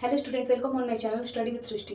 Hello student, welcome on my channel study with Srishti.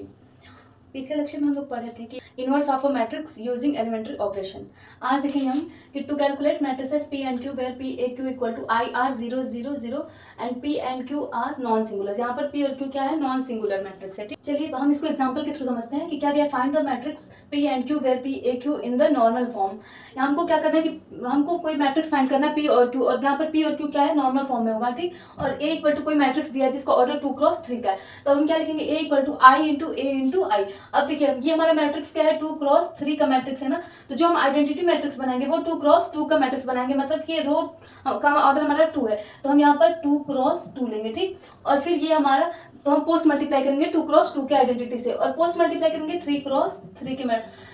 पिछले lecture में हम लोग पढ़े थे कि inverse of a matrix using elementary operation. आज देखेंगे हम कि to calculate matrices P and Q where P A Q equal to I R 0 0 0 and P and Q are non singular. यहाँ पर पी और क्यू क्या है? नॉन सिंगुलर मैट्रिक्स है। ठीक, चलिए हम इसको एग्जांपल के थ्रू समझते हैं कि क्या दिया। Find the matrix P and Q where P A Q in the normal form. यहाँ हमको क्या करना है कि हमको कोई मैट्रिक्स फाइंड करना है पी और क्यू, और जहाँ पर पी और क्यू क्या है? नॉर्मल फॉर्म में होगा। ठीक, और ए इक्वल टू कोई मैट्रिक्स दिया है जिसका ऑर्डर 2x3 का है, तो हम क्या लिखेंगे? A equal to I into A into I. अब देखिए ये हमारा मैट्रिक्स क्या है? 2x3 का मैट्रिक्स है ना, तो जो हम आइडेंटिटी मैट्रिक्स बनाएंगे वो 2x2 का मैट्रिक्स बनाएंगे। मतलब कि रो का ऑर्डर हमारा 2 है, तो हम यहाँ पर 2x2 लेंगे। ठीक, और फिर ये हमारा, तो हम पोस्ट मल्टीप्लाई करेंगे 2x2 के आइडेंटिटी से, और पोस्ट मल्टीप्लाई करेंगे 3x3 के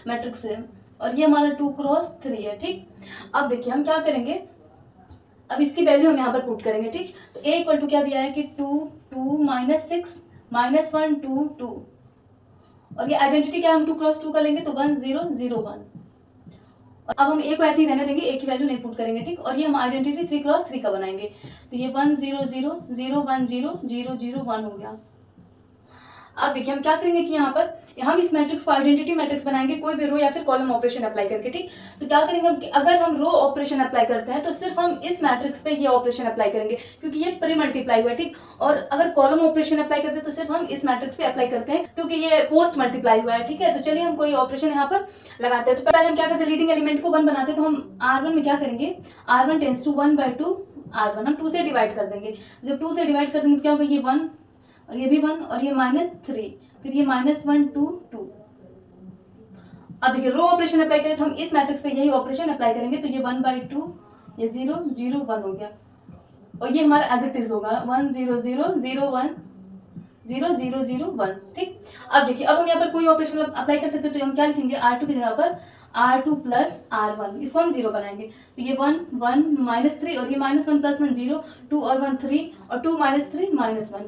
मैट्रिक्स से, और ये हमारा 2x3 है। ठीक, अब देखिए हम क्या करेंगे, अब इसकी वैल्यू हम यहाँ पर पुट करेंगे। ठीक, तो ए इक्वल टू क्या दिया है कि 2 2 -6 -1 2 2, और ये आइडेंटिटी क्या है? हम 2x2 का लेंगे तो 1 0 0 1। अब हम ए को ऐसे ही रहने देंगे, ए की वैल्यू नहीं पुट करेंगे। ठीक, और ये हम आइडेंटिटी 3x3 का बनाएंगे, तो ये 1 0 0 0 1 0 0 0 1 हो गया। अब देखिए हम क्या करेंगे कि यहाँ पर हम इस मैट्रिक्स को आइडेंटिटी मैट्रिक्स बनाएंगे कोई भी रो या फिर कॉलम ऑपरेशन अप्लाई करके। ठीक, तो क्या करेंगे हम कि अगर हम रो ऑपरेशन अप्लाई करते हैं तो सिर्फ हम इस मैट्रिक्स पे ये ऑपरेशन अप्लाई करेंगे क्योंकि ये प्री मल्टीप्लाई हुआ है। ठीक, और अगर कॉलम ऑपरेशन अप्लाई करते हैं तो सिर्फ हम इस मैट्रिक्स पे अप्लाई करते हैं क्योंकि ये पोस्ट मल्टीप्लाई हुआ है। ठीक है, तो चलिए हम कोई ऑपरेशन यहाँ पर लगाते हैं। तो पहले हम क्या करते हैं? लीडिंग एलिमेंट को 1 बनाते हैं, तो हम R1 में क्या करेंगे? R1 टेंस टू 1/2 R1, हम 2 से डिवाइड कर देंगे। जब 2 से डिवाइड कर देंगे तो क्या होगा? ये 1 और ये भी 1 और ये -3, फिर ये -1 2 2। अब देखिए रो ऑपरेशन अप्लाई करें तो हम इस मैट्रिक्स पे यही ऑपरेशन अप्लाई करेंगे, तो ये 1/2 ये 0 0 1 हो गया, और ये हमारा एज इट इज होगा 1 0 0 0 1 0 0 0 1। ठीक, अब देखिए अब हम यहाँ पर कोई ऑपरेशन अप्लाई कर सकते हैं, तो हम क्या लिखेंगे? R2 की जगह पर R2 प्लस R1, इसको हम 0 बनाएंगे, तो ये 1 1 -3 और ये -1 + 1 0 2 और 1 3 और 2 -3 -1।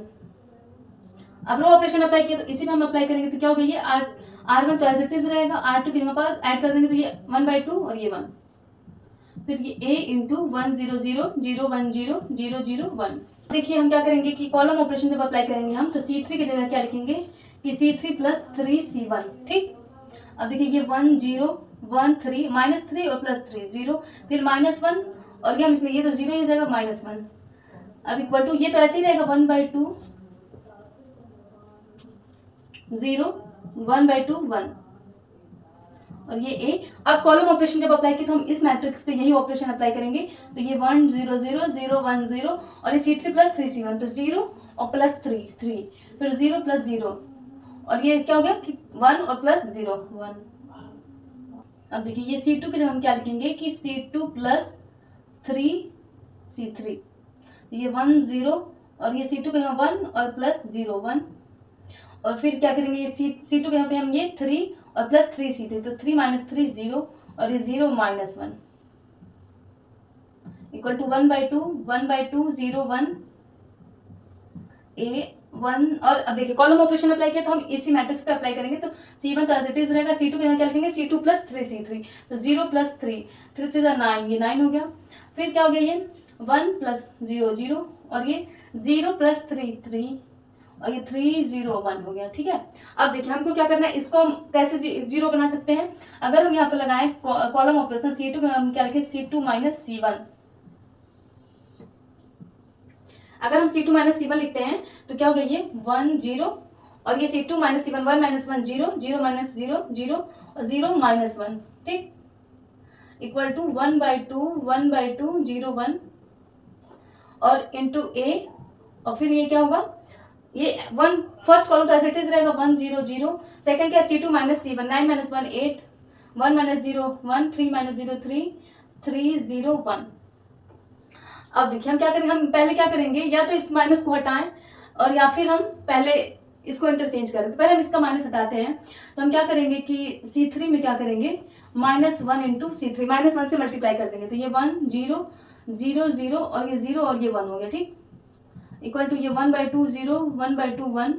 अब रो ऑपरेशन अप्लाई किया तो इसी में हम अप्लाई करेंगे, तो क्या होगा? ये R1 तो एज इट इज रहेगा, R2 की जगह पर ऐड कर देंगे तो ये 1/2 और ये 1, फिर ये A इंटू 1 0 0 0 1 0 0 0 1। देखिए हम क्या करेंगे कि कॉलम ऑपरेशन जब अप्लाई करेंगे हम, तो C3 की जगह क्या लिखेंगे कि C3 + 3C1। ठीक, अब देखिए ये 1 0 1 3 -3 और +3 0, फिर -1 और ये हम इसमें ये तो 0 ही हो जाएगा -1। अब इक्वल टू ये तो ऐसे ही रहेगा 1/2 0 1/2 1, और ये ए। अब कॉलम ऑपरेशन जब अप्लाई किया तो हम इस मैट्रिक्स पे यही ऑपरेशन अप्लाई करेंगे, तो ये 1 0 0 0 1 0 और ये C3 + 3C1, तो 0 और +3 3, फिर 0 + 0, और ये क्या हो गया कि 1 और +0 1। अब देखिए ये C2 के लिए हम क्या लिखेंगे कि C2 + 3C3, ये 1 0 और ये C2 के यहाँ 1 और +0 1, और फिर क्या करेंगे? ये C2 के यहाँ पे हम ये 3 और +3C3, तो 3 - 3 0 और ये 0 -1 इक्वल टू 1/2 1/2 0 1 A 1। और अब देखिए कॉलम ऑपरेशन अप्लाई किया तो हम इसी मैट्रिक्स पे अप्लाई करेंगे, तो C1 तो एज इट इज रहेगा, C2 के यहाँ क्या लिखेंगे? C2 + 3C3, तो 0 + 3 3 3 9, ये 9 हो गया, फिर क्या हो गया? ये 1 + 0 0 और ये 0 + 3 3 और ये 3 0 1 हो गया। ठीक है, अब देखिए हमको क्या करना है, इसको हम कैसे 0 बना सकते हैं? अगर हम यहाँ पर लगाएं कॉलम ऑपरेशन C2 का हम क्या लिखें? C2 - C1। अगर हम C2 - C1 लिखते हैं तो क्या हो गया? ये 1 0 और ये C2 - C1 1 - 1 0 0 - 0 0 और 0 -1। ठीक, इक्वल टू 1/2 1/2 0 1 और इंटू A, और फिर ये क्या होगा? ये 1 फर्स्ट कॉलम तो एज इट इज रहेगा 1 0 0, सेकंड क्या? C2 - C1 9 - 1 8 1 - 0 1 3 - 0 3 3 0 1। अब देखिए हम क्या करेंगे? हम पहले क्या करेंगे, या तो इस माइनस को हटाएं और या फिर हम पहले इसको इंटरचेंज करें। तो पहले हम इसका माइनस हटाते हैं, तो हम क्या करेंगे कि C3 में क्या करेंगे? -1 × C3 -1 से मल्टीप्लाई कर देंगे, तो ये 1 0 0 0 और ये 0 और ये 1 हो गया। ठीक, इक्वल टू ये 1/2 0 1/2 1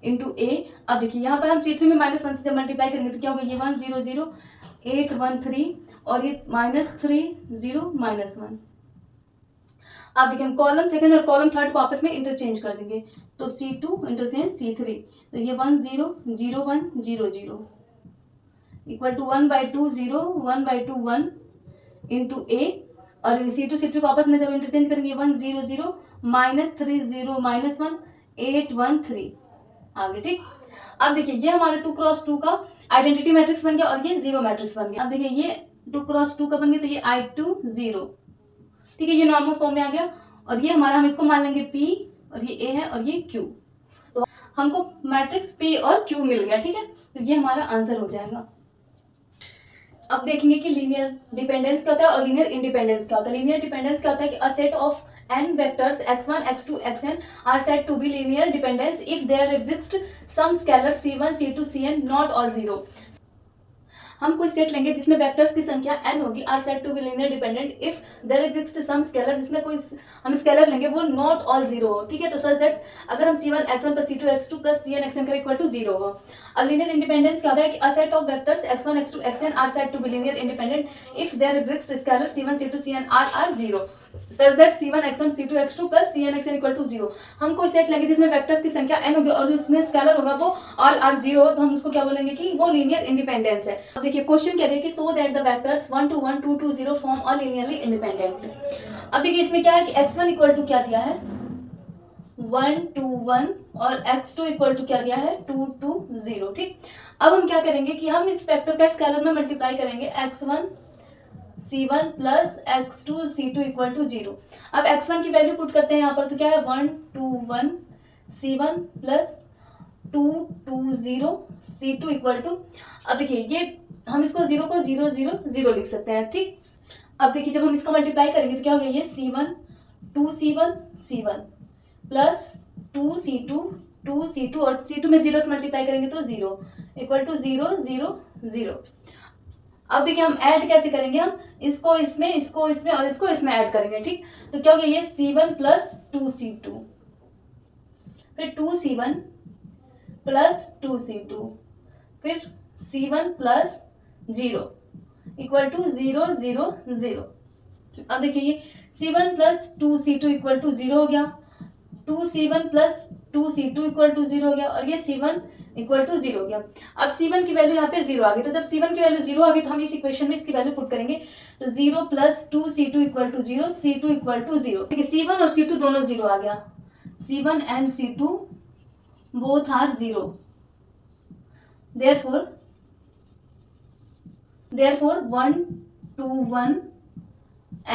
इंटू A। अब देखिए यहाँ पर हम C3 में -1 से जब मल्टीप्लाई करेंगे तो क्या होगा? ये 1 0 0 8 1 3 और ये -3 0 -1। आप देखिए हम कॉलम सेकंड और कॉलम थर्ड को आपस में इंटरचेंज कर देंगे, तो C2 इंटरचेंज C3, तो ये 1 0 0 1 0 0 इक्वल टू 1/2 0 1/2 1 इंटू ए, और C2 C3 को आपस में जब इंटरचेंज करेंगे 1 0 0 -3 0 -1 8 1 3 आगे, ठीक। अब देखिए ये हमारा 2x2 का आइडेंटिटी मैट्रिक्स बन गया और ये जीरो मैट्रिक्स बन गया। अब देखिए ये 2x2 का बन गया, तो ये I2 0, ठीक है, ये नॉर्मल फॉर्म में आ गया। और ये हमारा, हम इसको मान लेंगे P, और ये A है और ये Q, तो हमको मैट्रिक्स P और Q मिल गया, ठीक है, तो ये हमारा आंसर हो जाएगा। अब देखेंगे कि लीनियर डिपेंडेंस क्या होता है और लीनियर इंडिपेंडेंस क्या होता है। लीनियर डिपेंडेंस क्या होता है कि a set of n vectors x1 x2 xn are said to be linear dependence if there exists some scalar c1 c2 cn not all zero। हम कोई सेट लेंगे जिसमें वेक्टर्स की संख्या n होगी, are set to be linear dependent if there exist some scalar, जिसमें कोई हम स्केलर लेंगे वो नॉट ऑल जीरो हो, ठीक है, तो सच दैट अगर हम c1 x1 plus c2 x2 plus cn xn का इक्वल टू जीरो हो। अब लीनियर इंडिपेंडेंस क्या होता है कि a set of vectors x1 x2 xn are set to be linear independent if there exist scalar c1 c2 cn are zero, such that c1 x1 c2 x2 plus cn xn equal to zero. हम कोई set लेंगे जिसमें vectors की संख्या n होगी और जो इसमें स्केलर होगा वो ऑल आर जीरो, तो हम उसको क्या बोलेंगे कि वो लीनियर इंडिपेंडेंस है। अब देखिए क्वेश्चन कह रहे हैं कि so that the vectors 1 2 1 2 2 0 form a linearly independent. अब देखिए इसमें क्या है कि x1 इक्वल टू क्या दिया है 1 2 1 और x2 इक्वल टू क्या दिया है 2 2 0, ठीक। अब हम क्या करेंगे कि हम इस वेक्टर का स्केलर में मल्टीप्लाई करेंगे x1 c1 plus x2 c2 equal to 0। अब x1 की वैल्यू पुट करते हैं यहाँ पर, तो क्या है 1 2 1 c1 plus 2 2 0 c2 equal to, अब देखिए ये हम इसको 0 को 0 0 0 लिख सकते हैं, ठीक। अब देखिए जब हम इसको मल्टीप्लाई करेंगे तो क्या हो गया ये c1 2c1 c1 plus 2c2 2c2 और c2 में 0 से मल्टीप्लाई करेंगे तो 0 इक्वल टू 0 0 0। अब देखिए हम ऐड कैसे करेंगे, हम इसको इसमें और इसको इसमें ऐड करेंगे, ठीक। तो क्या हो गया ये c1 प्लस 2c2, फिर 2c1 प्लस 2c2, फिर c1 प्लस 0 इक्वल टू 0 0 0। अब देखिए ये c1 plus 2c2 equal to 0 हो गया, 2c1 plus 2c2 equal to 0 हो गया, और ये c1 इक्वल टू 0 हो गया। अब c1 की वैल्यू यहाँ पे 0 आ गई, तो जब c1 की वैल्यू 0 आ गई तो हम इस इक्वेशन में इसकी वैल्यू पुट करेंगे, तो 0 plus 2c2 equal to 0 c2 equal to 0, ठीक है, c1 और c2 दोनों 0 आ गया, c1 and c2 both are 0, therefore 1 2 1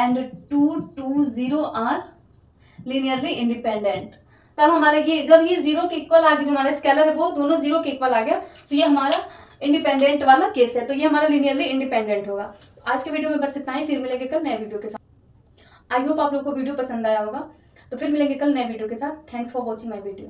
and 2 2 0 are linearly independent. तब हमारे ये जब ये 0 के इक्वल आ गया, जो हमारा स्केलर है वो दोनों 0 के इक्वल आ गया, तो ये हमारा इंडिपेंडेंट वाला केस है, तो ये हमारा लीनियरली इंडिपेंडेंट होगा। आज के वीडियो में बस इतना ही, फिर मिलेंगे कल नए वीडियो के साथ। आई होप आप लोगों को वीडियो पसंद आया होगा, तो फिर मिलेंगे कल नए वीडियो के साथ। Thanks for watching my video.